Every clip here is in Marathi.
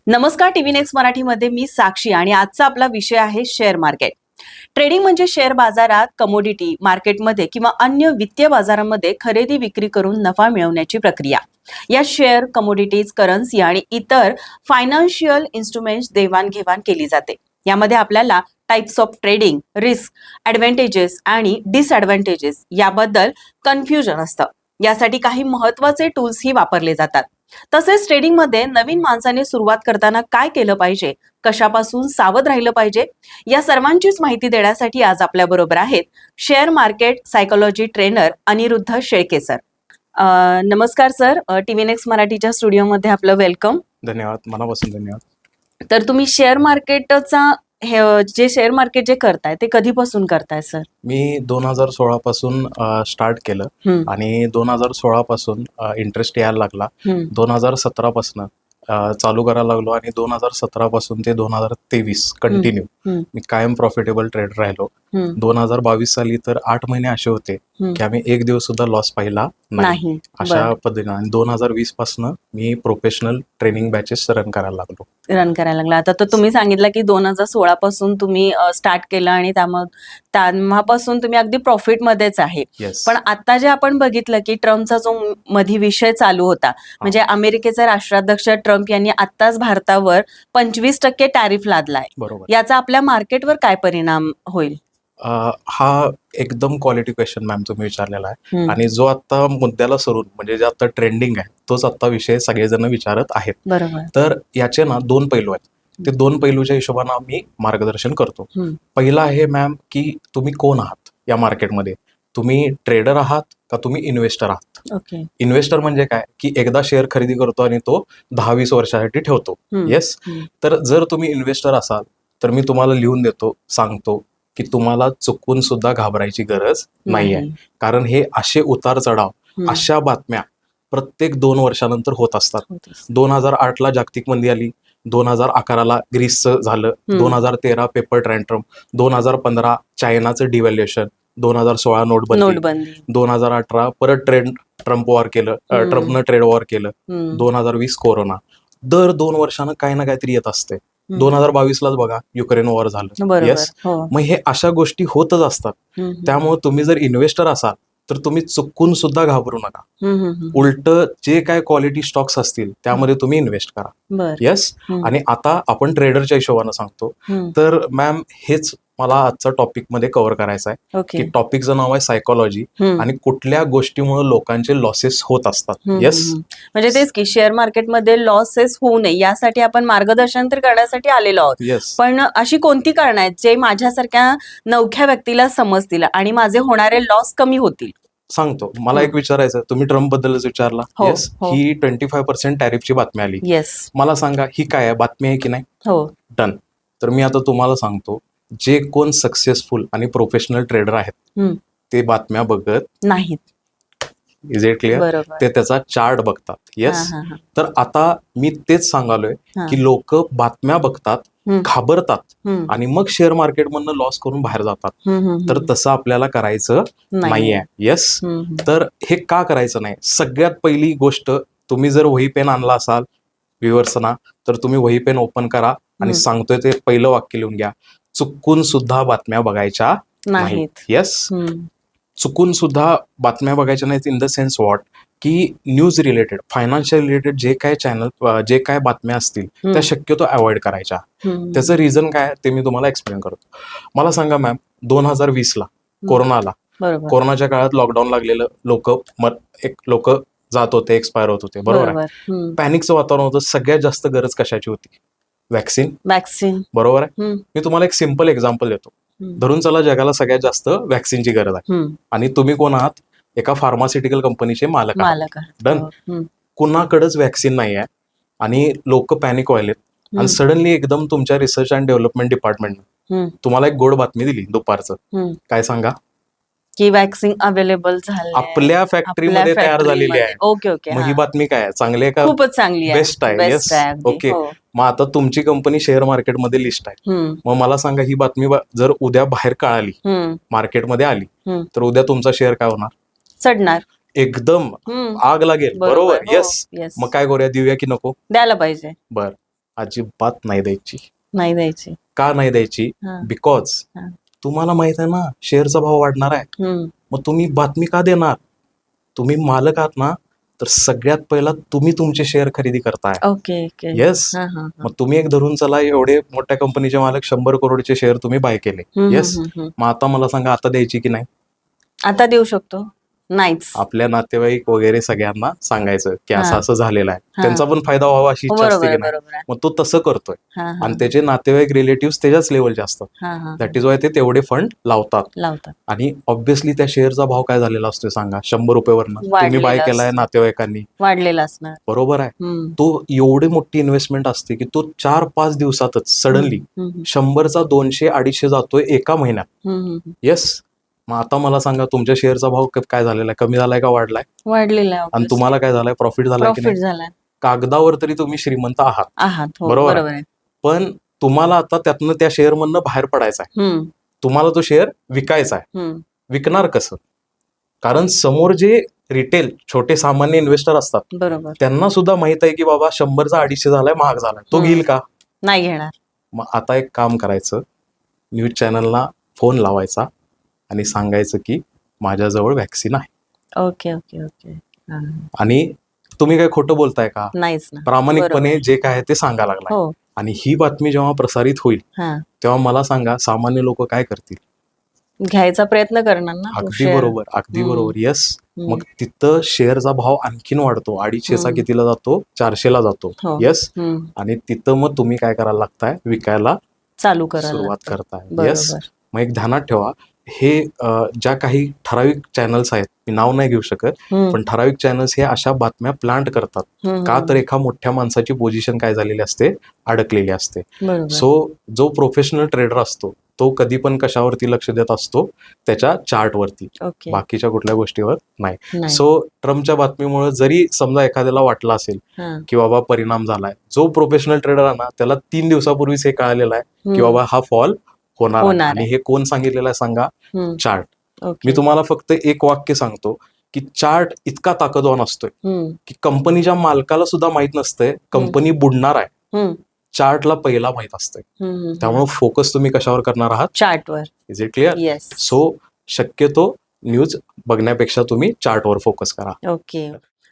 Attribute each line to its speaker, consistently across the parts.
Speaker 1: नमस्कार, टीव्ही नेक्स्ट मराठीमध्ये मी साक्षी आणि आजचा आपला विषय आहे शेअर मार्केट. ट्रेडिंग म्हणजे शेअर बाजारात कमोडिटी मार्केटमध्ये किंवा अन्य वित्तीय बाजारांमध्ये खरेदी विक्री करून नफा मिळवण्याची प्रक्रिया. या शेअर, कमोडिटीज, करन्सी आणि इतर फायनान्शियल इन्स्ट्रुमेंट्स देवाणघेवाण केली जाते. यामध्ये आपल्याला types of trading, risk, advantages आणि डिसॲडव्हान्टेजेस याबद्दल कन्फ्युजन असतं. यासाठी काही महत्त्वाचे टूल्सही वापरले जातात. तसेच ट्रेडिंगमध्ये नवीन माणसाने सुरुवात करताना काय केलं पाहिजे, कशापासून सावध राहिलं पाहिजे, या सर्वांचीच माहिती देण्यासाठी आज आपल्या बरोबर आहेत share market psychology trainer Anirudh Shelke sir. नमस्कार सर, टीव्ही नेक्स्ट मराठीच्या स्टुडिओमध्ये आपलं वेलकम.
Speaker 2: धन्यवाद, मनापासून धन्यवाद.
Speaker 1: तर तुम्ही शेअर मार्केटचा जे शेअर मार्केट जे करताय ते कधीपासून करताय सर?
Speaker 2: मी 2016 पासून स्टार्ट केलं आणि 2016 पासून इंटरेस्ट यायला लागला. 2017 पासून चालू करायला लागलो आणि 2017 पासून ते 2023 कंटिन्यू मी कायम प्रॉफिटेबल ट्रेडर राहिलो. 2022 साली तर 8 महिने असे होते की आम्ही एक दिवस सुद्धा लॉस पाहिला नाही. अशा पद्धतीने आणि 2020 पासून मी प्रोफेशनल ट्रेनिंग बॅचेस रन करायला लागलो.
Speaker 1: आता तर तुम्ही सांगितलं की 2016 पासून तुम्ही स्टार्ट केलं आणि तेव्हापासून तुम्ही अगदी प्रॉफिट मध्येच आहे. पण आता जे आपण बघितलं की ट्रम्पचा जो मधी विषय चालू होता, म्हणजे अमेरिकेचे राष्ट्राध्यक्ष ट्रम्प यांनी आत्ताच भारतावर 25% टॅरिफ लादलाय. याचा आपल्या मार्केटवर काय परिणाम होईल?
Speaker 2: हा एकदम क्वालिटी क्वेश्चन मॅम तुम्ही विचारलेला आहे आणि जो आता मुद्द्याला सरून म्हणजे जे आता ट्रेंडिंग आहे तोच आता विषय सगळेजण विचारत आहेत.
Speaker 1: बरोबर.
Speaker 2: तर याचे ना 2 पैलू आहेत. ते 2 पैलूच्या हिशोबाने आम्ही मार्गदर्शन करतो. पहिला आहे मॅम की तुम्ही कोण आहात या मार्केटमध्ये. तुम्ही ट्रेडर आहात का तुम्ही इन्व्हेस्टर आहात? इन्व्हेस्टर म्हणजे काय की एकदा शेअर खरेदी करतो आणि तो 10-20 वर्षासाठी ठेवतो. येस. तर जर तुम्ही इन्व्हेस्टर असाल तर मी तुम्हाला लिहून देतो, सांगतो की तुम्हाला चुकून सुद्धा घाबरायची गरज नाहीये. कारण हे असे उतार चढाव, अशा बातम्या प्रत्येक 2 वर्षानंतर होत असतात. 2008 जागतिक मंदी आली, 2011 ग्रीसचं झालं, 2013 पेपर टँट्रम, 2015 चायनाचं डिव्हॅल्युएशन, 2016 नोटबंदी, 2018 परत ट्रम्प वॉर केलं, ट्रम्पनं ट्रेड वॉर केलं, 2020 कोरोना. दर 2 वर्षानं काही ना काहीतरी येत असते. 2022 बघा युक्रेन वॉर झालं. येस. मग हे अशा गोष्टी होतच असतात. त्यामुळे तुम्ही जर इन्व्हेस्टर असाल तर तुम्ही चुकून सुद्धा घाबरू नका. उलट जे काय क्वालिटी स्टॉक्स असतील त्यामध्ये तुम्ही इन्व्हेस्ट करा. येस. आणि आता आपण ट्रेडरच्या हिशोबाने सांगतो. तर मॅम हेच मला आजच्या टॉपिक मध्ये कव्हर करायचं आहे की टॉपिकचं नाव आहे सायकोलॉजी आणि कुठल्या गोष्टीमुळे लोकांचे लॉसेस होत असतात. येस.
Speaker 1: म्हणजे तेच की शेअर मार्केटमध्ये लॉसेस होऊ नये यासाठी आपण मार्गदर्शन तर करण्यासाठी आलेलो आहोत. पण अशी कोणती कारणं आहेत जे माझ्यासारख्या नवख्या व्यक्तीला समजतील आणि माझे होणारे लॉस कमी होतील?
Speaker 2: सांगतो. मला एक विचारायचं, तुम्ही ट्रम्प बद्दलच विचारला. येस. ही 25% टॅरिफची बातमी आली.
Speaker 1: येस.
Speaker 2: मला सांगा ही काय आहे, बातमी आहे की नाही?
Speaker 1: हो.
Speaker 2: डन. तर मी आता तुम्हाला सांगतो, जे कोण सक्सेसफुल आणि प्रोफेशनल ट्रेडर आहेत ते बातम्या बघत
Speaker 1: नाहीत.
Speaker 2: Is it clear? ते त्याचा चार्ट बघतात. येस. तर आता मी तेच सांगालोय की लोक बातम्या बघतात, घाबरतात आणि मग शेअर मार्केट मधनं लॉस करून बाहेर जातात. तर तसं आपल्याला करायचं नाहीये. येस. तर हे का करायचं नाही? सगळ्यात पहिली गोष्ट, तुम्ही जर वही पेन आणला असाल व्ह्युअर्सना तर तुम्ही वही पेन ओपन करा आणि सांगतोय ते पहिलं वाक्य लिहून घ्या. चुकून सुद्धा बातम्या बघायच्या नाहीत. येस. चुकून सुद्धा बातम्या बघायच्या नाहीत इन द सेन्स व्हॉट की न्यूज रिलेटेड, फायनान्शियल रिलेटेड जे काय चॅनल, जे काय बातम्या असतील त्या शक्यतो अवॉइड करायच्या. त्याचं रिझन काय ते मी तुम्हाला एक्सप्लेन करतो. मला सांगा मॅम, 2020 कोरोना आला. कोरोनाच्या काळात लॉकडाऊन लागलेलं, लोक जात होते, एक्सपायर होत होते. बरोबर आहे. पॅनिकचं वातावरण होतं. सगळ्यात जास्त गरज कशाची होती? वॅक्सिन. बरोबर आहे. मी तुम्हाला एक सिम्पल एक्झाम्पल देतो. धरून चला जगाला सगळ्यात जास्त वॅक्सिनची गरज आहे आणि तुम्ही कोण आहात? एका फार्मास्युटिकल कंपनीचे मालक आहात. डन. कुणाकडेच वॅक्सिन नाही आहे आणि लोक पॅनिक व्हायलेत आणि सडनली एकदम तुमच्या रिसर्च अँड डेव्हलपमेंट डिपार्टमेंटनं तुम्हाला एक गोड बातमी दिली दुपारचं. काय सांगा?
Speaker 1: की वॅक्सिन अवेलेबल झाली,
Speaker 2: आपल्या फॅक्टरीमध्ये तयार झालेली आहे.
Speaker 1: ओके.
Speaker 2: मग ही बातमी काय आहे? चांगली आहे का?
Speaker 1: खूपच चांगली आहे.
Speaker 2: बेस्ट आहे. येस. ओके. मग आता तुमची कंपनी शेअर मार्केटमध्ये लिस्ट आहे. मग मला सांगा, ही बातमी जर उद्या बाहेर कळाली, मार्केटमध्ये आली, तर उद्या तुमचा शेअर काय होणार?
Speaker 1: चढणार.
Speaker 2: एकदम आग लागेल. बरोबर. येस. मग काय करूया, देऊया की नको?
Speaker 1: द्यायला पाहिजे.
Speaker 2: बर. अजिबात नाही द्यायची.
Speaker 1: नाही द्यायची.
Speaker 2: का नाही द्यायची?
Speaker 1: हा.
Speaker 2: बिकॉज
Speaker 1: हा.
Speaker 2: तुम्हाला माहित आहे ना शेअरचा भाव वाढणार आहे, मग तुम्ही बातमी का देणार? तुम्ही मालक आहात ना, तर सगळ्यात पहिला तुम्ही तुमचे शेअर खरेदी करताय.
Speaker 1: Okay okay.
Speaker 2: येस. मग तुम्ही एक धरून चला, एवढे मोठ्या कंपनीचे मालक 100 करोडचे शेअर तुम्ही बाय केले. येस. मग आता मला सांगा, आता द्यायची की नाही?
Speaker 1: आता देऊ शकतो? नाहीच.
Speaker 2: आपल्या नातेवाईक वगैरे सगळ्यांना सांगायचं की असं
Speaker 1: हा.
Speaker 2: असं झालेलं आहे,
Speaker 1: हा.
Speaker 2: त्यांचा पण फायदा व्हावा अशी इच्छा असते
Speaker 1: बरोबर
Speaker 2: की
Speaker 1: आहे,
Speaker 2: नाही?
Speaker 1: बरोबर आहे.
Speaker 2: मग तो तसं करतोय
Speaker 1: हा, हा.
Speaker 2: आणि त्याचे नातेवाईक रिलेटिव्ह त्याच्याच लेवलचे असतात.
Speaker 1: हा, हा.
Speaker 2: दॅट इज वाय ते तेवढे फंड लावतात.
Speaker 1: लावतात.
Speaker 2: आणि ऑब्व्हियसली त्या शेअरचा भाव काय झालेला असतोय सांगा? 100 रुपयेवरनं तुम्ही
Speaker 1: वाढलेला
Speaker 2: बाय केलाय
Speaker 1: असतो.
Speaker 2: नातेवाईकांनी,
Speaker 1: वाढलेला असणार.
Speaker 2: बरोबर आहे. तो एवढी मोठी इन्व्हेस्टमेंट असते की तो 4-5 दिवसातच सडनली 100चा 200-250 जातोय एका महिन्यात. येस. मग आता मला सांगा, तुमच्या शेअरचा भाव काय झालेला आहे? कमी झालाय का वाढलाय?
Speaker 1: वाढलेला आहे.
Speaker 2: आणि तुम्हाला काय झालाय? प्रॉफिट झालाय की
Speaker 1: प्रॉफिट
Speaker 2: नाही?
Speaker 1: झालाय.
Speaker 2: कागदावर तरी तुम्ही श्रीमंत आहात.
Speaker 1: हो,
Speaker 2: बरोबर
Speaker 1: बरोबर आहे.
Speaker 2: पण तुम्हाला आता त्यातनं त्या शेअर मधनं बाहेर पडायचं आहे. तुम्हाला तो शेअर विकायचा आहे. विकणार कसं? कारण समोर जे रिटेल छोटे सामान्य इन्व्हेस्टर असतात,
Speaker 1: बरोबर.
Speaker 2: त्यांना सुद्धा माहित आहे की बाबा 100चा 250 झालाय, महाग झालाय, तो घेईल का?
Speaker 1: नाही घेणार.
Speaker 2: मग आता एक काम करायचं, न्यूज चॅनलला फोन लावायचा आणि सांगायचं की माझ्याजवळ व्हॅक्सिन आहे.
Speaker 1: Okay okay okay.
Speaker 2: आणि तुम्ही काय खोटं बोलताय का?
Speaker 1: नाहीच ना.
Speaker 2: प्रामाणिकपणे जे काय आहे ते सांगा लागलाय.
Speaker 1: हो.
Speaker 2: आणि ही बातमी जेव्हा प्रसारित होईल तेव्हा मला सांगा, सामान्य लोक काय करतील?
Speaker 1: घ्यायचा प्रयत्न करणार ना.
Speaker 2: अगदी बरोबर, अगदी बरोबर. येस. मग तिथं शेअरचा भाव आणखीन वाढतो. 250चा कितीला जातो? 400ला जातो. येस. आणि तिथं मग तुम्ही काय करायला लागताय? विकायला
Speaker 1: चालू करायला
Speaker 2: सुरुवात करताय. येस. मग एक ध्यानात ठेवा, हे ज्या काही ठराविक चॅनल्स आहेत, मी नाव नाही घेऊ शकत, पण ठराविक चॅनल्स हे अशा बातम्या प्लांट करतात. का तर एका मोठ्या माणसाची पोझिशन काय झालेली असते? अडकलेली असते. सो जो प्रोफेशनल ट्रेडर असतो तो कधी पण कशावरती लक्ष देत असतो? त्याच्या चार्टवरती, बाकीच्या कुठल्या गोष्टीवर नाही. सो ट्रम्पच्या बातमीमुळे जरी समजा एखाद्याला वाटलं असेल की बाबा परिणाम झालाय, जो प्रोफेशनल ट्रेडर आहे ना, त्याला 3 दिवसापूर्वीच हे कळालेलं आहे की बाबा हा फॉल होणार आहे. आणि हे कोण सांगितलेलं आहे सांगा? चार्ट. मी तुम्हाला फक्त एक वाक्य सांगतो की चार्ट इतका ताकदवान असतोय की कंपनीच्या मालकाला सुद्धा माहित नसतंय कंपनी बुडणार आहे. चार्टला पहिला माहित असतंय. त्यामुळे फोकस तुम्ही कशावर करणार आहात? चार्टवर. Is it clear? सो शक्यतो न्यूज बघण्यापेक्षा तुम्ही चार्टवर फोकस करा.
Speaker 1: ओके.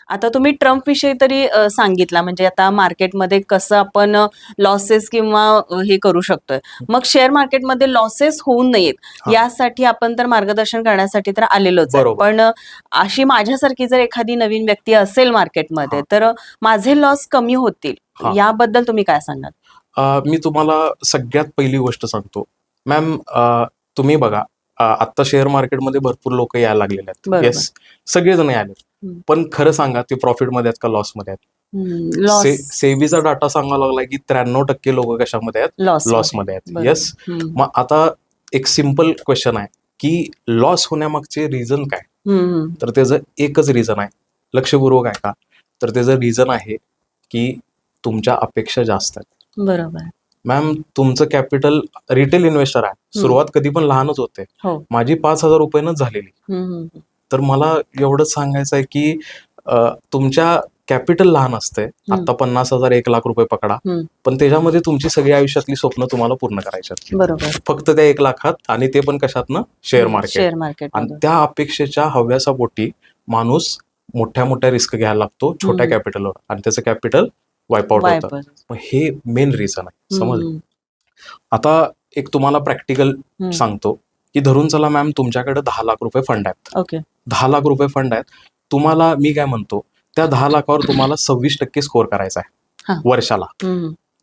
Speaker 1: आता तुम्ही ट्रम्प विषयी तरी सांगितला, म्हणजे आता मार्केटमध्ये कसं आपण लॉसेस किंवा हे करू शकतोय. मग शेअर मार्केटमध्ये लॉसेस होऊ नयेत यासाठी आपण तर मार्गदर्शन करण्यासाठी तर आलेलोच आहे. पण अशी माझ्यासारखी जर एखादी नवीन व्यक्ती असेल मार्केटमध्ये, तर माझे लॉस कमी होतील याबद्दल तुम्ही काय सांगाल?
Speaker 2: मी तुम्हाला सगळ्यात पहिली गोष्ट सांगतो मॅम, तुम्ही बघा, आता शेअर मार्केटमध्ये भरपूर लोक यायला लागलेले आहेत. येस, सगळेजण आले. पण खरं सांगा, ते प्रॉफिटमध्ये आहेत का लॉसमध्ये आहेत? सेबीचा डाटा सांगायला लागलाय की 93% लोक कशामध्ये आहेत? लॉसमध्ये आहेत. येस. मग आता एक सिम्पल क्वेश्चन आहे की लॉस होण्यामागचे रिझन काय? तर त्याचं एकच रिझन आहे, लक्षपूर्वक आहे का? तर त्याचं रिझन आहे की तुमच्या अपेक्षा जास्त आहेत.
Speaker 1: बरोबर.
Speaker 2: मॅम, तुमचं कॅपिटल रिटेल इन्व्हेस्टर आहे, सुरुवात कधी पण लहानच होते. माझी 5,000 रुपयानंच झालेली. तर मला एवढंच सांगायचं आहे की तुमच्या कॅपिटल लहान असते. आता 50,000 1,00,000 रुपये पकडा, पण त्याच्यामध्ये तुमची सगळी आयुष्यातली स्वप्न तुम्हाला पूर्ण करायची. बरोबर. फक्त त्या 1,00,000 आणि ते पण कशातनं? Share market. आणि त्या अपेक्षेच्या हव्यासापोटी माणूस मोठ्या मोठ्या रिस्क घ्यायला लागतो छोट्या कॅपिटलवर, आणि त्याचं कॅपिटल वाईप आउट होतं. मग हे मेन रिझन आहे. समजलं? आता एक तुम्हाला प्रॅक्टिकल सांगतो की धरून चला मॅम, तुमच्याकडे 10,00,000 रुपये फंड आहेत. 10,00,000 रुपये फंड आहेत. तुम्हाला मी काय म्हणतो, त्या 10,00,000वर तुम्हाला 26% स्कोर करायचा आहे वर्षाला.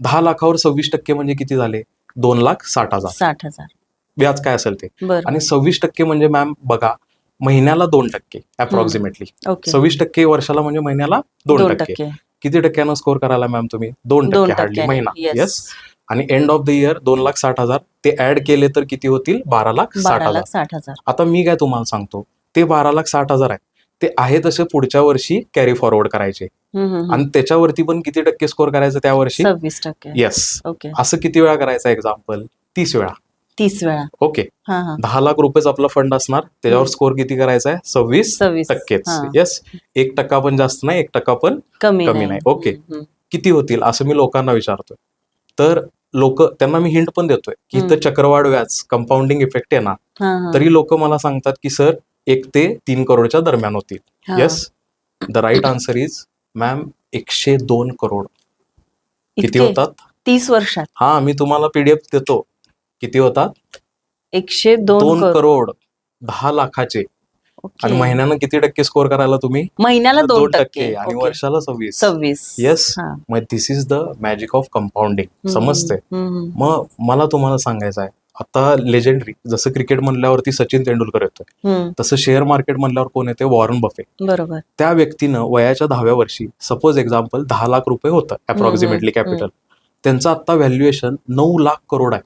Speaker 2: 10,00,000वर 26% म्हणजे किती झाले? 2,60,000. व्याज काय असेल ते. आणि 26% म्हणजे मॅम बघा, महिन्याला 2% अप्रॉक्सिमेटली. 26% वर्षाला म्हणजे महिन्याला 2%. किती टक्क्यानं स्कोर करायला मॅम तुम्ही? 2% हार्डली महिना. येस. आणि एंड ऑफ द इयर 2,60,000 ते ऍड केले तर किती होतील? 12,60,000. आता मी काय तुम्हाला सांगतो, ते 12,60,000 आहेत, ते आहे तसे पुढच्या वर्षी कॅरी फॉरवर्ड करायचे. आणि त्याच्यावरती पण किती टक्के स्कोर करायचं त्या वर्षी?
Speaker 1: 26%.
Speaker 2: येस. असं किती वेळा करायचं? एक्झाम्पल 30 वेळा.
Speaker 1: 30 वेळा.
Speaker 2: ओके. 10,00,000 रुपयेच आपला फंड असणार, त्याच्यावर स्कोर किती करायचा आहे? 26%. येस. 1% पण जास्त नाही, 1% पण कमी नाही. ओके. किती होतील असं मी लोकांना विचारतोय. तर लोक त्यांना मी हिंट पण देतोय की इथं चक्रवाढ व्याज कंपाऊंडिंग इफेक्ट येणार, तरी लोक मला सांगतात की सर 1 ते 3 करोडच्या दरम्यान होतील. Yes, the right answer is ma'am 102 crore. किती होतात
Speaker 1: 30 वर्षात?
Speaker 2: हा, मी तुम्हाला पीडीएफ देतो. किती होतात?
Speaker 1: 102
Speaker 2: करोड 10 लाखाचे. आणि महिन्यानं किती टक्के स्कोर करायला तुम्ही?
Speaker 1: महिन्याला 2%
Speaker 2: आणि वर्षाला 26.
Speaker 1: 26.
Speaker 2: येस, मग this is the magic of compounding. समजते? मग मला तुम्हाला सांगायचं आहे, आता लेजेंडरी जसं क्रिकेट म्हणल्यावरती सचिन तेंडुलकर येतोय, तसं शेअर मार्केट म्हणल्यावर कोण येते? Warren Buffett.
Speaker 1: बरोबर.
Speaker 2: त्या व्यक्तीनं वयाच्या 10व्या वर्षी सपोज एक्झाम्पल 10 लाख रुपये होतं अप्रॉक्सिमेटली कॅपिटल. त्यांचं आता व्हॅल्युएशन 9 लाख करोड आहे.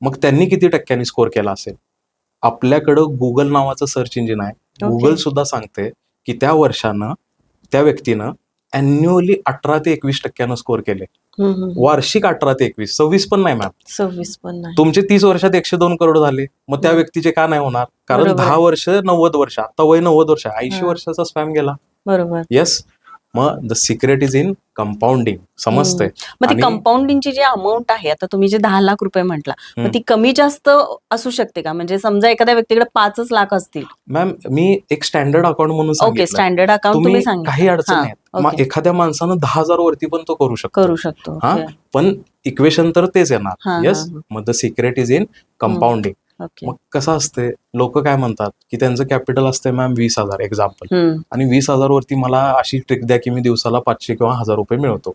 Speaker 2: मग त्यांनी किती टक्क्यांनी स्कोर केला असेल? आपल्याकडं गुगल नावाचं सर्च इंजिन आहे. गुगल सुद्धा सांगते की त्या वर्षानं त्या व्यक्तीनं अॅन्युअली 18 ते 21% स्कोर केले. वार्षिक 18 ते 21, 26 पण नाही मॅम.
Speaker 1: 26 पण नाही.
Speaker 2: तुमचे 30 वर्षात 102 करोड झाले, मग त्या व्यक्तीचे का नाही होणार? कारण 10 वर्ष 90 वर्ष, आता वय 90 वर्ष, 80 वर्षाचा स्पॅम गेला.
Speaker 1: बरोबर.
Speaker 2: येस, मग the secret is in compounding. समजते?
Speaker 1: मग ती कंपाऊंडिंगची जी अमाऊंट आहे, आता तुम्ही जे 10 लाख रुपये म्हटला, मग ती कमी जास्त असू शकते का? म्हणजे समजा एखाद्या व्यक्तीकडे 5 लाख असतील.
Speaker 2: मॅम, मी एक स्टँडर्ड अकाउंट म्हणून
Speaker 1: ओके, स्टँडर्ड अकाउंट तुम्ही सांगितलं.
Speaker 2: काही अडचण नाही. एखाद्या माणसानं 10,000 वरती पण तो करू शकतो. हा, पण इक्वेशन तर तेच येणार. येस, मग the secret is in compounding. मग कसं असते, लोक काय म्हणतात की त्यांचं कॅपिटल असते मॅम 20,000 एक्झाम्पल, आणि 20,000 वरती मला अशी ट्रिक द्या की मी दिवसाला 500 किंवा 1000 रुपये मिळवतो.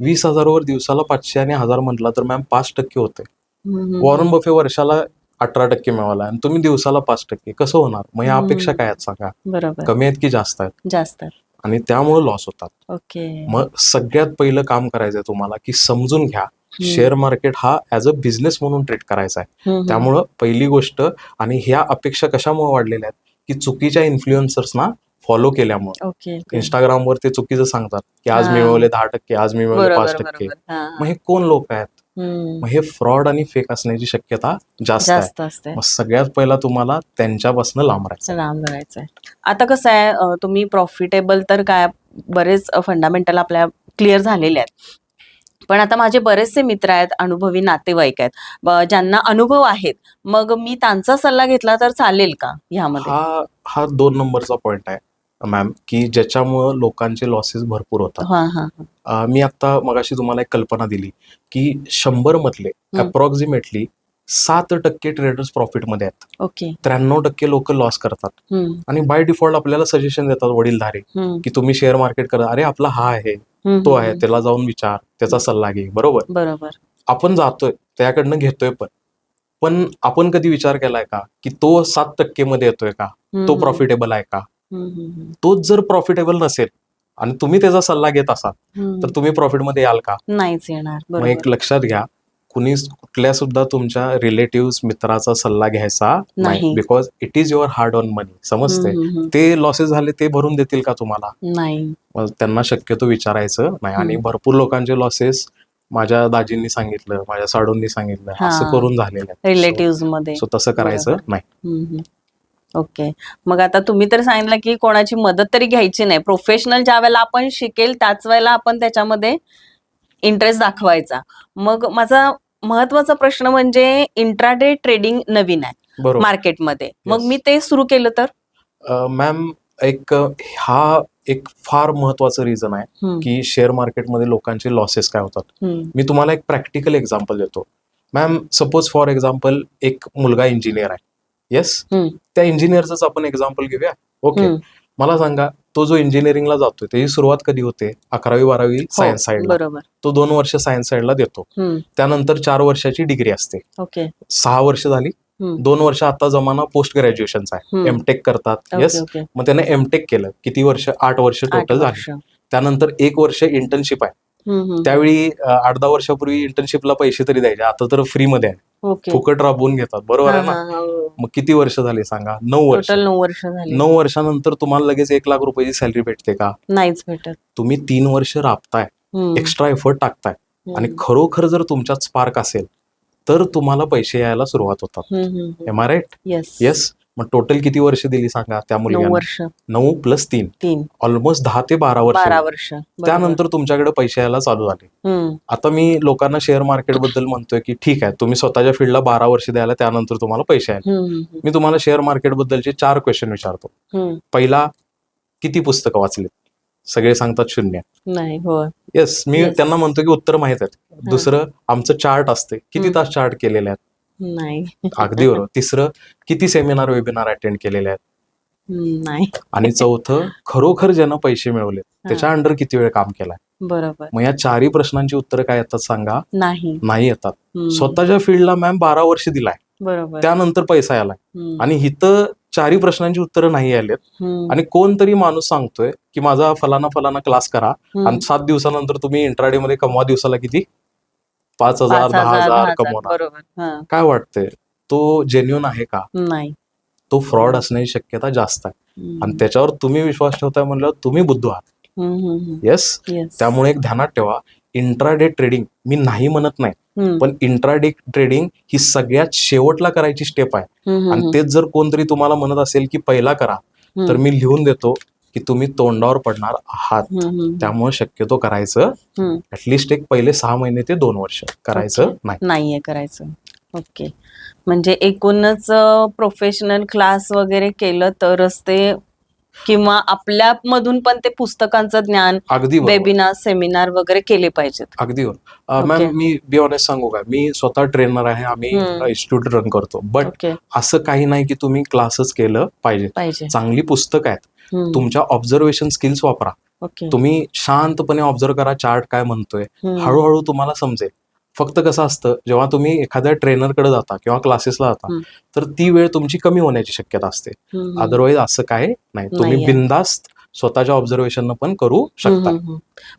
Speaker 2: 20,000 वर दिवसाला 500 आणि 1000 म्हटलं तर मॅम 5% होते. वॉरन बफे वर्षाला 18% मिळाला आणि तुम्ही दिवसाला 5%, कसं होणार? मग या अपेक्षा काय आहेत सांगा?
Speaker 1: बरोबर.
Speaker 2: कमी आहेत की जास्त आहेत?
Speaker 1: जास्त.
Speaker 2: आणि त्यामुळे लॉस होतात.
Speaker 1: ओके.
Speaker 2: मग सगळ्यात पहिलं काम करायचंय तुम्हाला की समजून घ्या, शेअर मार्केट हा ऍज अ बिझनेस म्हणून ट्रीट करायचा आहे. त्यामुळं पहिली गोष्ट, आणि ह्या अपेक्षा कशामुळे वाढलेल्या आहेत की चुकीच्या इन्फ्लुएन्सर्सना फॉलो केल्यामुळे. इंस्टाग्रामवर ते चुकीचं सांगतात की आज मिळवले 10%, आज मिळवले 5%. मग हे कोण लोक आहेत? मग हे फ्रॉड आणि फेक असण्याची शक्यता जास्त आहे. मग सगळ्यात पहिला तुम्हाला त्यांच्यापासून लांब राहायचं.
Speaker 1: आता कसं आहे, तुम्ही प्रॉफिटेबल तर काय बरेच फंडामेंटल आपल्या क्लिअर झालेले आहेत, पण आता माझे बरेचसे मित्र आहेत, अनुभवी नातेवाईक आहेत, ज्यांना अनुभव आहेत, मग मी त्यांचा सल्ला घेतला तर चालेल का ह्यामध्ये?
Speaker 2: हा 2 नंबरचा पॉइंट आहे मॅम, की ज्याच्यामुळे लोकांचे लॉसेस भरपूर होतात. मी आता मगाशी तुम्हाला एक कल्पना दिली की 100 मधले अप्रॉक्सिमेटली 7% ट्रेडर्स प्रॉफिटमध्ये आहेत.
Speaker 1: ओके.
Speaker 2: 93% लोक लॉस करतात. आणि बाय डिफॉल्ट आपल्याला सजेशन देतात वडीलधारे की तुम्ही शेअर मार्केट करा. अरे आपला हा आहे, तो आहे, त्याला जाऊन विचार, त्याचा सल्ला घे. बरोबर. आपण जातोय त्याकडनं घेतोय, पण आपण कधी विचार केलाय का की तो 7% मध्ये येतोय का? तो प्रॉफिटेबल आहे का? तोच जर प्रॉफिटेबल नसेल आणि तुम्ही त्याचा सल्ला घेत असाल तर तुम्ही प्रॉफिटमध्ये याल का?
Speaker 1: नाहीच येणार.
Speaker 2: मग एक लक्षात घ्या, कुठल्या सुद्धा तुमच्या रिलेटिव्ह मित्राचा सल्ला घ्यायचा नाही, because it is your hard ऑन मनी. समजते? ते लॉसेस झाले ते भरून देतील का तुम्हाला? नाही. त्यांना शक्यतो विचारायचं नाही. आणि भरपूर लोकांचे लॉसेस माझ्या दाजींनी सांगितलं, माझ्या साडूंनी सांगितलं, असं करून झालेलं आहे
Speaker 1: रिलेटिव्ह मध्ये.
Speaker 2: सो तसं करायचं नाही.
Speaker 1: ओके. मग आता तुम्ही तर सांगितलं की कोणाची मदत तरी घ्यायची नाही. प्रोफेशनल ज्या वेळेला आपण शिकेल त्याच वेळेला आपण त्याच्यामध्ये इंटरेस्ट दाखवायचा. मग माझा महत्वाचा प्रश्न म्हणजे इंट्राडे ट्रेडिंग नवीन आहे मार्केटमध्ये, मग मी ते सुरू केलं तर?
Speaker 2: मॅम, हा एक फार महत्वाचं रिझन आहे की शेअर मार्केटमध्ये लोकांचे लॉसेस काय होतात. मी तुम्हाला एक प्रॅक्टिकल एक्झाम्पल देतो. मॅम, सपोज फॉर एक्झाम्पल एक मुलगा इंजिनियर आहे. येस, त्या इंजिनियरच आपण एक्झाम्पल घेऊया. ओके. मला सांगा, तो जो इंजिनिअरिंगला जातोय त्याची सुरुवात कधी होते? 11वी 12वी सायन्स साइडला. तो 2 वर्ष सायन्स साइडला देतो. त्यानंतर 4 वर्षाची डिग्री असते. 6 वर्ष झाली. 2 वर्ष आता जमाना पोस्ट ग्रॅज्युएशनचा आहे, एमटेक करतात. येस, मग त्याने एमटेक केलं. किती वर्ष? 8 वर्ष टोटल झाली. त्यानंतर 1 वर्ष इंटर्नशिप आहे. त्यावेळी 8-10 वर्षापूर्वी इंटर्नशिपला पैसे तरी द्यायचे, आता तर फ्री मध्ये आहे, फुकट राबवून घेतात. बरोबर आहे ना? मग किती वर्ष झाले सांगा? 9 वर्ष. 9 वर्षानंतर तुम्हाला लगेच 1 लाख रुपयाची सॅलरी भेटते का? नाहीच भेटत. तुम्ही 3 वर्ष राबताय, एक्स्ट्रा एफर्ट टाकताय, आणि खरोखर जर तुमच्यात स्पार्क असेल तर तुम्हाला पैसे यायला सुरुवात होतात. Am I right? येस. मग टोटल किती वर्ष दिली सांगा त्या
Speaker 1: 9
Speaker 2: मुलग्याला?
Speaker 1: वर्ष
Speaker 2: 9 + 3 ऑलमोस्ट 10 ते 12 वर्ष.
Speaker 1: 12 वर्ष. बरोबर.
Speaker 2: त्यानंतर तुमच्याकडे पैसे यायला चालू झाले.
Speaker 1: हम्म,
Speaker 2: आता मी लोकांना शेअर मार्केट बद्दल म्हणतोय की ठीक आहे, तुम्ही स्वतःच्या फील्डला 12 वर्ष द्यायला, त्यानंतर तुम्हाला पैसे यायला.
Speaker 1: हम्म,
Speaker 2: मी तुम्हाला शेअर मार्केट बद्दलचे 4 क्वेश्चन विचारतो.
Speaker 1: हम्म.
Speaker 2: पहिला, किती पुस्तकं वाचलीत? सगळे सांगतात 0.
Speaker 1: नाही. हो.
Speaker 2: येस, मी
Speaker 1: Yes.
Speaker 2: त्यांना म्हणतो की उत्तर माहित आहेत. दुसरं, आमचं चार्ट असते, किती तास चार्ट केलेले आहेत?
Speaker 1: नाही.
Speaker 2: अगदी बरोबर. तिसरं, किती सेमिनार वेबिनार अटेंड केलेले आहेत?
Speaker 1: नाही.
Speaker 2: आणि चौथं, खरोखर ज्यानं पैसे मिळवले त्याच्या अंडर किती वेळ काम केलाय?
Speaker 1: बरोबर.
Speaker 2: मग या 4ही प्रश्नांची उत्तरं काय येतात सांगा?
Speaker 1: नाही.
Speaker 2: येतात.
Speaker 1: हम्म,
Speaker 2: स्वतःच्या फील्डला मॅम 12 वर्ष दिलाय,
Speaker 1: बरोबर.
Speaker 2: त्यानंतर पैसा आलाय,
Speaker 1: हम्म,
Speaker 2: आणि इथं 4ही प्रश्नांची उत्तरं नाही आलेत.
Speaker 1: हम्म,
Speaker 2: आणि कोणतरी माणूस सांगतोय की माझा फलाना क्लास करा
Speaker 1: हम्म.
Speaker 2: आणि 7 दिवसानंतर तुम्ही इंट्राडे मध्ये कमवा दिवसाला किती? 5,000,
Speaker 1: 5,000,
Speaker 2: 10,000
Speaker 1: 10,000.
Speaker 2: कमवणार.
Speaker 1: बरोबर. हा.
Speaker 2: काय वाटतंय, तो जेन्युन आहे का?
Speaker 1: नाही.
Speaker 2: तो फ्रॉड असण्याची शक्यता जास्त आहे.
Speaker 1: हम्म,
Speaker 2: आणि त्याच्यावर तुम्ही विश्वास ठेवताय म्हणल्यावर तुम्ही बुद्धू आहात.
Speaker 1: हम्म, हम्म,
Speaker 2: येस.
Speaker 1: Yes.
Speaker 2: त्यामुळे एक ध्यानात ठेवा, इंट्राडे ट्रेडिंग मी नाही म्हणत नाही,
Speaker 1: हम्म,
Speaker 2: पण इंट्राडे ट्रेडिंग ही सगळ्यात शेवटला करायची स्टेप आहे.
Speaker 1: हम्म,
Speaker 2: आणि तेच जर कोणतरी तुम्हाला म्हणत असेल की पहिला करा, तर मी लिहून देतो की तुम्ही तोंडावर पडणार आहात. त्यामुळे शक्यतो करायचं ऍटलिस्ट एक पहिले 6 महिने ते 2 वर्ष करायचं
Speaker 1: नाहीये करायचं. ओके. म्हणजे एकूणच प्रोफेशनल क्लास वगैरे केलं तरच ते, किंवा आपल्यामधून पण ते पुस्तकांचं ज्ञान,
Speaker 2: अगदी बरोबर.
Speaker 1: वेबिनार, सेमिनार वगैरे केले पाहिजेत.
Speaker 2: अगदी बरोबर. मॅम, मी बी ऑनेस्ट सांगू का, मी स्वतः ट्रेनर आहे, आम्ही इन्स्टिट्यूट रन करतो, बट
Speaker 1: ओके.
Speaker 2: असं काही नाही की तुम्ही क्लासच केलं पाहिजे. चांगली पुस्तकं आहेत, तुमच्या ऑब्झर्वेशन स्किल्स वापरा.
Speaker 1: ओके.
Speaker 2: तुम्ही शांतपणे ऑब्झर्व करा, चार्ट काय म्हणतोय, हळूहळू तुम्हाला समजेल. फक्त कसं असतं, जेव्हा तुम्ही एखाद्या ट्रेनरकडे जाता किंवा क्लासेसला जाता, तर ती वेळ तुमची कमी होण्याची शक्यता असते. अदरवाईज असं काय नाही, तुम्ही बिनधास्त स्वतःच्या ऑब्झर्वेशन पण करू शकता.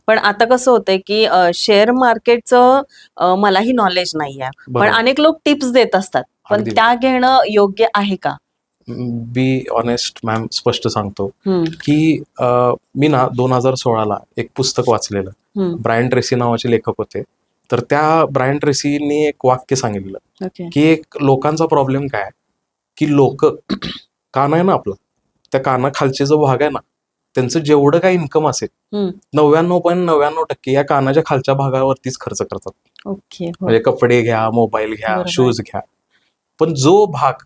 Speaker 1: पण आता कसं होतंय की शेअर मार्केटचं मलाही नॉलेज नाही आहे, पण अनेक लोक टिप्स देत असतात, पण त्या घेणं योग्य आहे का?
Speaker 2: बी ऑनेस्ट मॅम, स्पष्ट सांगतो की मी ना 2016ला एक पुस्तक वाचलेलं. ब्रायन ट्रेसी नावाचे लेखक होते. तर त्या ब्रायन ट्रेसीने एक वाक्य सांगितलं की एक लोकांचा प्रॉब्लेम काय आहे की लोक, कान आहे ना आपला, त्या कानाखालचे जो भाग आहे ना, त्यांचं जेवढं काही इन्कम असेल 99.99% या कानाच्या खालच्या भागावरतीच खर्च करतात. म्हणजे कपडे घ्या, मोबाईल घ्या, शूज घ्या. पण जो भाग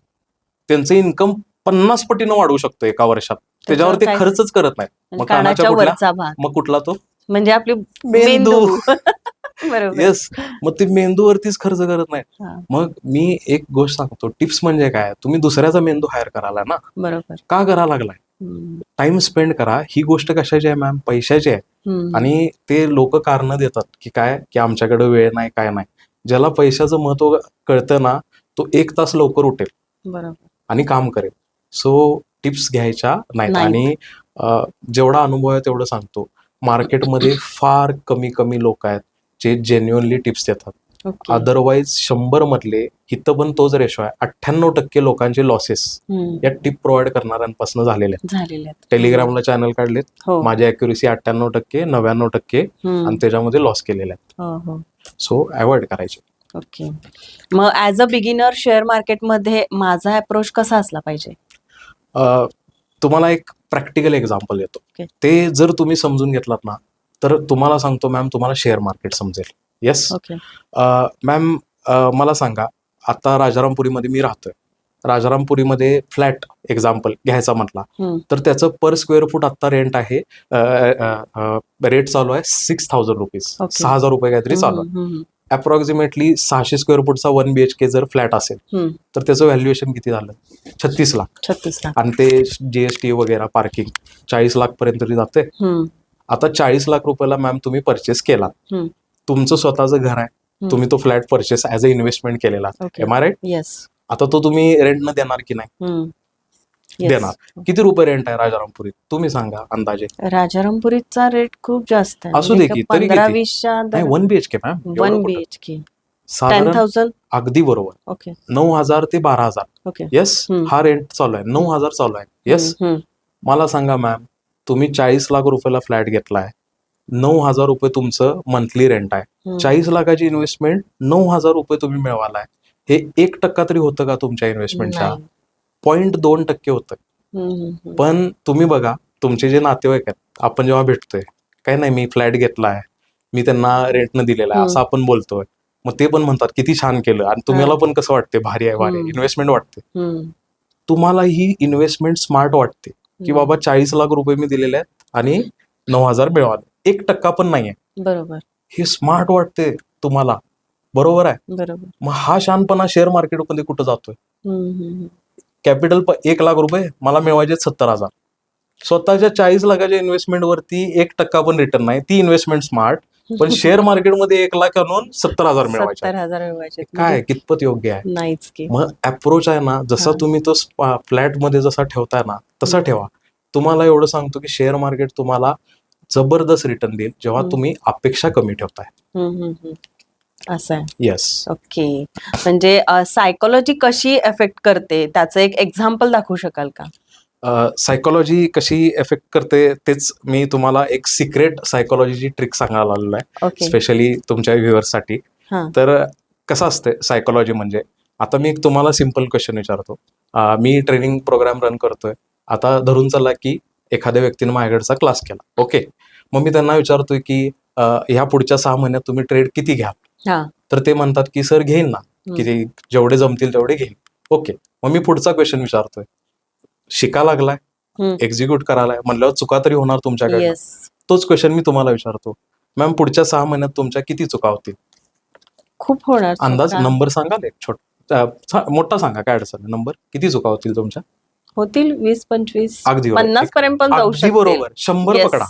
Speaker 2: त्यांचं इन्कम 50 पटीनं वाढवू शकतो एका वर्षात, त्याच्यावर ते खर्चच करत नाहीत. मग कानाच्या
Speaker 1: वरचा भाग,
Speaker 2: मग कुठला? तो
Speaker 1: म्हणजे आपली
Speaker 2: मेंदू. येस. मग ते मेंदूवरतीच खर्च करत नाहीत. मग मी एक गोष्ट सांगतो, टिप्स म्हणजे काय, तुम्ही दुसऱ्याचा मेंदू हायर करायला ना,
Speaker 1: बरोबर,
Speaker 2: का करा लागलाय? टाइम स्पेंड करा. ही गोष्ट कशाची आहे मॅम? पैशाची आहे. आणि ते लोक कारण देतात की काय, की आमच्याकडे वेळ नाही, काय नाही. ज्याला पैशाचं महत्व कळतं ना, तो 1 तास लवकर उठेल, बरोबर, आणि काम करेल. सो टिप्स घ्यायच्या नाहीत. आणि जेवढा अनुभव आहे तेवढं सांगतो, मार्केटमध्ये फार कमी लोक आहेत जे जेन्युअनली टिप्स देतात. अदरवाईज 100 मधले इथं पण तोच रेशो आहे, 98% लोकांचे लॉसेस या टिप प्रोव्हाइड करणाऱ्यांपासून झालेले आहेत. टेलिग्रामला चॅनल काढलेत, माझी अॅक्युरेसी 98%, 99% आणि त्याच्यामध्ये लॉस केलेले आहेत. सो अवॉइड करायचे.
Speaker 1: ओके. मग ऍज अ बिगिनर शेअर मार्केटमध्ये माझा अप्रोच कसा असला पाहिजे?
Speaker 2: तुम्हाला एक प्रॅक्टिकल एक्झाम्पल देतो. ते जर तुम्ही समजून घेतलात ना, तर तुम्हाला सांगतो मॅम, तुम्हाला शेअर मार्केट समजेल. येस. मॅम, मला सांगा, आता राजारामपुरीमध्ये मी राहतोय. राजारामपुरीमध्ये फ्लॅट एक्झाम्पल घ्यायचा म्हटला तर त्याचं पर स्क्वेअर फूट आता रेंट आहे, रेट चालू आहे 6,000 रुपीज, 6,000 रुपये काहीतरी चालू आहे. अप्रॉक्सिमेटली 600 स्क्वेअर फूटचा 1 BHK जर फ्लॅट असेल तर त्याचं व्हॅल्युएशन किती झालं? 36 लाख. आणि ते GST वगैरे पार्किंग 40 लाख पर्यंत जाते. आता 40 लाख रुपयाला मॅम तुम्ही परचेस केला, तुमचं स्वतःचं घर आहे, तुम्ही तो flat purchase as a investment केलेला, एम आय राईट? आता तो तुम्ही रेंटनं देणार की नाही? देणार. किती रुपये रेंट आहे राजारामपुरीत? तुम्ही सांगा अंदाजे.
Speaker 1: राजारामपुरीचा रेट खूप जास्त आहे.
Speaker 2: असू दे की, तरी
Speaker 1: 15-20च्या
Speaker 2: 1 BHK मॅम,
Speaker 1: 1 BHK
Speaker 2: साधारण
Speaker 1: 10,000.
Speaker 2: अगदी बरोबर. 9,000 ते 12,000. येस. हा रेंट चालू आहे, 9,000 चालू आहे. येस. मला सांगा मॅम, तुम्ही 40 लाख रुपयाला फ्लॅट घेतलाय, 9,000 रुपये तुमचं मंथली रेंट आहे, 40 लाखाची इन्व्हेस्टमेंट, 9,000 रुपये तुम्ही मिळवालाय. हे 1% तरी होतं का तुमच्या इन्व्हेस्टमेंटच्या? 0.2% होतं. पण तुम्ही बघा, तुमचे जे नातेवाईक आहेत, आपण जेव्हा भेटतोय, काय नाही मी फ्लॅट घेतलाय, मी त्यांना रेंटनं दिलेला आहे असं आपण बोलतोय, मग ते पण म्हणतात किती छान केलं, आणि तुम्हाला पण कसं वाटते, भारी आहे, भारी इन्व्हेस्टमेंट वाटते. तुम्हाला ही इन्व्हेस्टमेंट स्मार्ट वाटते की बाबा 40 लाख रुपये मी दिलेले आहेत आणि 9,000 मिळाले, 1% पण नाहीये.
Speaker 1: बरोबर.
Speaker 2: हे स्मार्ट वाटते तुम्हाला, बरोबर आहे.
Speaker 1: बरोबर.
Speaker 2: मग हा शहाणपणा शेअर मार्केटमध्ये कुठं जातोय? कॅपिटल 1 लाख रुपये मला मिळवायचे 70,000, स्वतःच्या 40 लाखाच्या इन्व्हेस्टमेंट वरती 1% पण रिटर्न नाही, ती इन्व्हेस्टमेंट स्मार्ट. पण शेअर मार्केटमध्ये 1 लाख आणून 70,000 मिळवायचे, काय कितपत योग्य आहे?
Speaker 1: नाहीच की.
Speaker 2: मग अप्रोच आहे ना, जसा तुम्ही तो फ्लॅट मध्ये जसा ठेवताय ना तसा ठेवा. तुम्हाला एवढं सांगतो की शेअर मार्केट तुम्हाला जबरदस्त रिटर्न देईल जेव्हा तुम्ही अपेक्षा कमी ठेवताय.
Speaker 1: असं आहे.
Speaker 2: येस.
Speaker 1: ओके. म्हणजे सायकोलॉजी कशी एफेक्ट करते त्याचं एक एक्झाम्पल दाखवू शकाल का?
Speaker 2: सायकोलॉजी कशी एफेक्ट करते तेच मी तुम्हाला एक सिक्रेट सायकोलॉजीची ट्रिक सांगायला आलेलो आहे, स्पेशली तुमच्या व्ह्युअर्ससाठी. तर कसं असते सायकोलॉजी म्हणजे, आता मी एक तुम्हाला सिम्पल क्वेश्चन विचारतो. मी ट्रेनिंग प्रोग्राम रन करतोय, आता धरून चला की एखाद्या व्यक्तीने माझ्याकडचा क्लास केला, ओके. मग मी त्यांना विचारतोय की ह्या पुढच्या 6 महिन्यात तुम्ही ट्रेड किती घ्याल? तर ते म्हणतात की सर घेईन ना, की जेवढे जमतील तेवढे घेईन, ओके. मग मी पुढचा क्वेश्चन विचारतोय, शिका लागलाय, एक्झिक्यूट करायलाय म्हणल्यावर चुका तरी होणार तुमच्याकडे. तोच क्वेश्चन मी तुम्हाला विचारतो, मॅम पुढच्या 6 महिन्यात तुमच्या किती चुका होतील?
Speaker 1: खूप होणार.
Speaker 2: अंदाज नंबर सांगाल, एक छोटा मोठा सांगा, काय अडचण आहे, नंबर किती चुका होतील तुमच्या?
Speaker 1: होतील 20-25,
Speaker 2: अगदी
Speaker 1: 50 पर्यंत पण जाऊ शकते.
Speaker 2: बरोबर, 100 पकडा,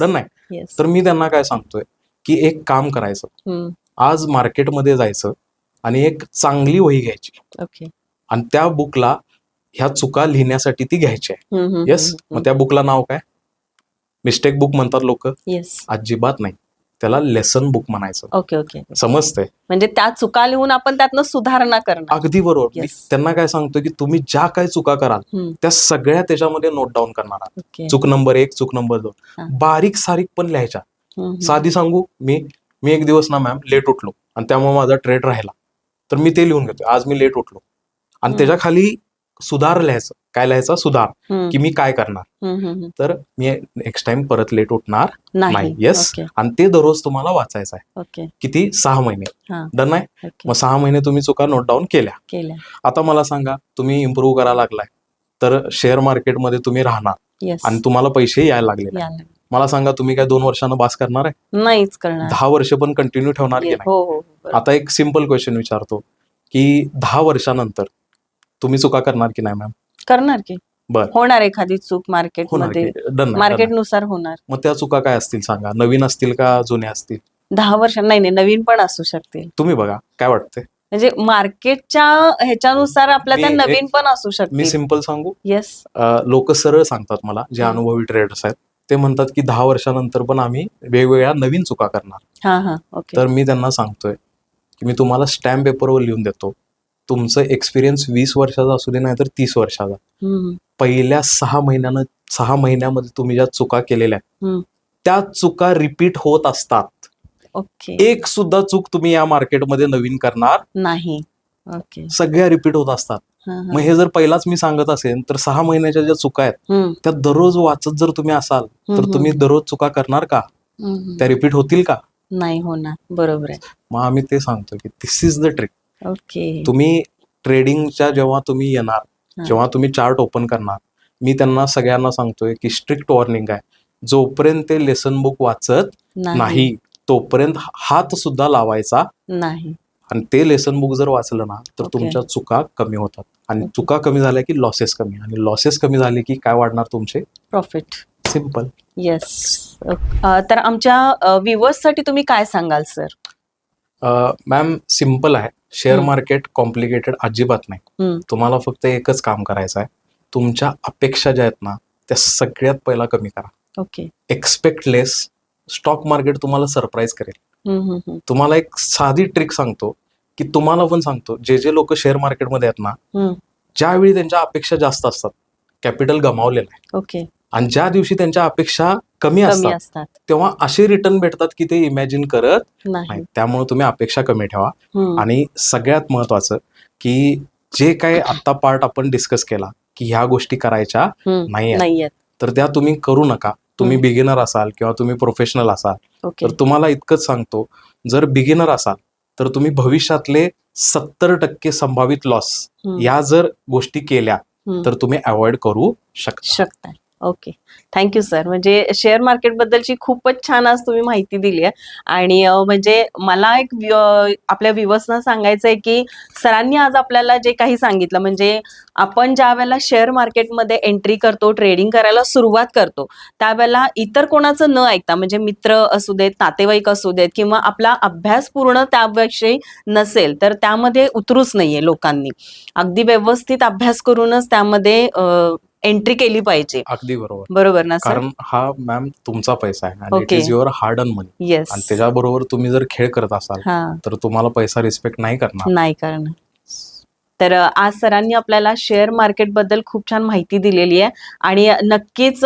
Speaker 2: डन नाही. तर मी त्यांना काय सांगतोय की एक काम करायचं, आज मार्केटमध्ये जायचं आणि एक चांगली वही घ्यायची,
Speaker 1: ओके,
Speaker 2: आणि त्या बुकला ह्या चुका लिहिण्यासाठी ती घ्यायची आहे. येस. मग त्या बुकला नाव काय? मिस्टेक बुक म्हणतात लोक, अजिबात नाही, त्याला लेसन बुक म्हणायचं.
Speaker 1: ओके ओके,
Speaker 2: समजतंय?
Speaker 1: म्हणजे त्या चुका लिहून आपण त्यातनं सुधारणा करणार.
Speaker 2: अगदी बरोबर. मी त्यांना काय सांगतो की तुम्ही ज्या काही चुका कराल त्या सगळ्या त्याच्यामध्ये नोट डाऊन करणार आहात. चूक नंबर 1, चूक नंबर 2, बारीक सारीक पण लिहायच्या. साधी सांगू, मी एक दिवस ना मॅम लेट उठलो आणि त्यामुळे माझा ट्रेड राहिला, तर मी ते लिहून घेतो, आज मी लेट उठलो, आणि त्याच्या खाली सुधार लिहायचं. काय लिहायचं? सुधार, की मी काय करणार, तर मी नेक्स्ट टाइम परत लेट उठणार नाही. येस. आणि ते दररोज तुम्हाला वाचायचं आहे. किती? 6 महिने. डन आहे. मग 6 महिने तुम्ही चुका नोट डाऊन केल्या. आता मला सांगा, तुम्ही इम्प्रूव्ह करायला लागलाय, तर शेअर मार्केटमध्ये तुम्ही राहणार आणि तुम्हाला पैसे यायला लागले. मला सांगा, तुम्ही काय 2 वर्षांना बास करणार आहे? नाहीच करणार. 10 वर्ष पण कंटिन्यू ठेवणार की नाही? आता एक सिम्पल क्वेश्चन विचारतो की 10 वर्षानंतर तुम्ही चुका करणार की नाही मॅम? करणार की. बरं, होणार एखादी चूक मार्केटमध्ये, मार्केटनुसार होणार. मग त्या चुका काय असतील सांगा, नवीन असतील का जुन्या असतील? 10 वर्ष नाही, नवीन पण असू शकतील. तुम्ही बघा काय वाटतंय, म्हणजे मार्केटच्या ह्याच्यानुसार आपल्या त्या नवीन पण असू शकतील. मी सिम्पल सांगू, येस, लोक सरळ सांगतात मला, जे अनुभवी ट्रेडर्स आहेत ते म्हणतात की 10 वर्षानंतर पण आम्ही वेगवेगळ्या नवीन चुका करणार. तर मी त्यांना सांगतोय की मी तुम्हाला स्टॅम्प पेपरवर लिहून देतो, तुमचं एक्सपिरियन्स 20 वर्षाचा असू दे नाही तर 30 वर्षाचा, पहिल्या 6 महिन्यामध्ये तुम्ही ज्या चुका केलेल्या त्या चुका रिपीट होत असतात. एक सुद्धा चूक तुम्ही या मार्केटमध्ये नवीन करणार नाही, सगळ्या रिपीट होत असतात. मग हे जर पहिलाच मी सांगत असेल तर 6 महिन्याच्या ज्या चुका आहेत त्या दररोज वाचत जर तुम्ही असाल तर तुम्ही दररोज चुका करणार का? त्या रिपीट होतील का? नाही होणार. बरोबर आहे. मग आम्ही ते सांगतो की दिस इज द ट्रिक. तुम्ही ट्रेडिंगच्या जेव्हा तुम्ही येणार, जेव्हा तुम्ही चार्ट ओपन करणार, मी त्यांना सगळ्यांना सांगतोय की स्ट्रिक्ट वॉर्निंग आहे, जोपर्यंत ते लेसन बुक वाचत नाही तोपर्यंत हात सुद्धा लावायचा नाही. आणि ते लेसन बुक जर वाचलं ना तर तुमच्या चुका कमी होतात, आणि चुका कमी झाल्या की लॉसेस कमी, आणि लॉसेस कमी झाले की काय वाढणार? तुमचे प्रॉफिट. सिम्पल. येस. तर आमच्या व्ह्युअर्ससाठी तुम्ही काय सांगाल सर? मॅम सिम्पल आहे, शेअर मार्केट कॉम्प्लिकेटेड अजिबात नाही. तुम्हाला फक्त एकच काम करायचं आहे, तुमच्या अपेक्षा ज्या आहेत ना त्या सगळ्यात पहिला कमी करा. एक्सपेक्ट लेस. स्टॉक मार्केट तुम्हाला सरप्राईज करेल. तुम्हाला एक साधी ट्रिक सांगतो की तुम्हाला पण सांगतो, जे लोक शेअर मार्केटमध्ये आहेत ना, ज्यावेळी त्यांच्या अपेक्षा जास्त असतात कॅपिटल गमावलेलं आहे, आणि ज्या दिवशी त्यांच्या अपेक्षा कमी असतात तेव्हा असे रिटर्न भेटतात की ते इमॅजिन करत नाही. त्यामुळे तुम्ही अपेक्षा कमी ठेवा. आणि सगळ्यात महत्वाचं की जे काही आता पार्ट आपण डिस्कस केला की ह्या गोष्टी करायच्या नाही
Speaker 1: नाहीयेत.
Speaker 2: तर त्या तुम्ही करू नका. तुम्ही बिगिनर असाल किंवा तुम्ही प्रोफेशनल असाल
Speaker 1: ओके.
Speaker 2: तर तुम्हाला इतकंच सांगतो, जर बिगिनर असाल तर तुम्ही भविष्यातले 70% संभावित लॉस या जर गोष्टी केल्या तर तुम्ही अवॉइड करू शकता.
Speaker 1: Okay, thank you sir. म्हणजे शेअर मार्केट बद्दलची खूपच छान आज तुम्ही माहिती दिली आहे. आणि म्हणजे मला एक आपल्या व्ह्युअर्सना सांगायचं आहे की सरांनी आज आपल्याला जे काही सांगितलं, म्हणजे आपण ज्या वेळेला शेअर मार्केटमध्ये एंट्री करतो, ट्रेडिंग करायला सुरुवात करतो, त्यावेळेला इतर कोणाचं न ऐकता, म्हणजे मित्र असू देत, नातेवाईक असू देत, किंवा आपला अभ्यास पूर्ण त्याविषयी नसेल तर त्यामध्ये उतरूच नाहीये लोकांनी. अगदी व्यवस्थित अभ्यास करूनच त्यामध्ये एंट्री केली पाहिजे.
Speaker 2: अगदी बरोबर.
Speaker 1: बरोबर ना सर?
Speaker 2: कारण हा मॅम तुमचा पैसा आहे आणि it
Speaker 1: okay.
Speaker 2: Is your hard earn money.
Speaker 1: Yes.
Speaker 2: आणि त्याच्याबरोबर तुम्ही जर खेळ करत असाल तर तुम्हाला पैसा रिस्पेक्ट नाही करणार.
Speaker 1: तर आज सरांनी आपल्याला शेअर मार्केट बद्दल खूप छान माहिती दिलेली आहे. आणि नक्कीच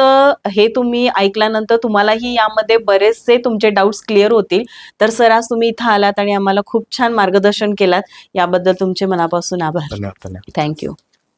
Speaker 1: हे तुम्ही ऐकल्यानंतर तुम्हालाही यामध्ये बरेचसे तुमचे डाऊट्स क्लिअर होतील. तर सर, आज तुम्ही इथं आलात आणि आम्हाला खूप छान मार्गदर्शन केलात, याबद्दल तुमचे मनापासून आभार.
Speaker 2: धन्यवाद.
Speaker 1: थँक्यू.